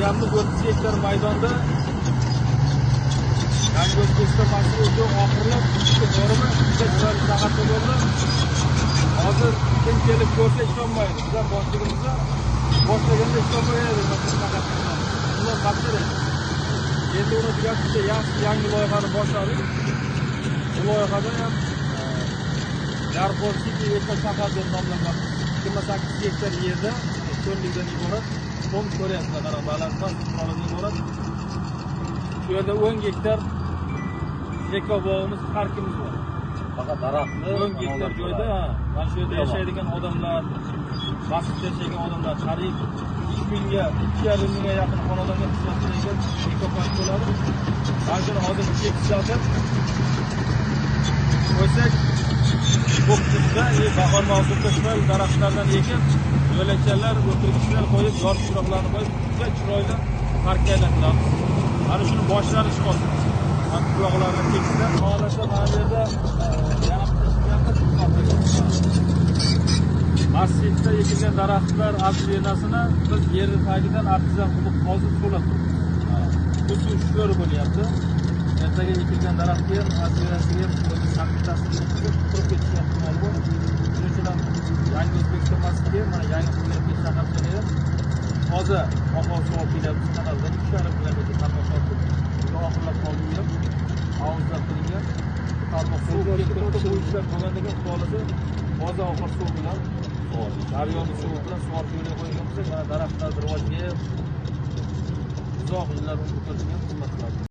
Kamida 30 gektar maydonda Yangi O'zbekiston mahsuloti oxirlab to'g'rimi? Juda chiroyli sahatda bo'ldi. Hozir kim kelib ko'rsa ishonmaydi. Bizlar boshlig'imizda boshlaganda ishonmaydi. Bundan qattiq. Endi uni tugatishda yangi loyihani boshladik. Bu loyihada ham Darqo'rlik Eko shahar deb nomlangan 28 gektar yerda ko'llikdan iborat tom ko'ryapsizlar, qarang, balanddan qolib iborat. Bu yerda 10 gektar eko bog'imiz, parkimiz bor. Faqat daraxtni 10 gektar joyda mana shu yerda yashaydigan odamlar, vaqt yashaydigan odamlar qariyb 2000 ga 2,5 mingga yaqin xonadonga xizmat qilayotgan eko park bo'ladi. Mana shuni hozir tekislatib qo'ysak, bu qishda bahor mavsumida chiroyli daraxtlardan ekib, yo'lakchalar, o'tirgichlar qo'yib, yoritiqlarni qo'yib, juda chiroyli parkka aylantiramiz. Mana shuni boshlanish qoldi. Quloqlarni tekislab, holatda mana bu yerda massivda ekilgan daraxtlar albenasini biz yer tagidan artizan qilib hozir to'lab turibmiz. Bu suv sho'r bo'lyapti. Ertaga ekilgan daraxtga ham albenasiga ham sanitasiga turib ketish ehtimoli bor. Shuning uchun ham Yangi O'zbekiston masjidi mana yangi qurilgan shaharchaga ham toza havo sovuq kelyapti. Kanaldan 3,5 kilometr tarmoq ortib oxirlab qoldi ham. Havuzlar qilingan. Tarmoq suv keltirib qo'yishlar bo'lgandan keyin xohlasa toza oqar suv bilan daryoni suvi bilan sug'orib yo'lga qo'yganmiz. Mana daraxtlar rivojiga uzoq yillar umr ko'rishga xizmat qiladi.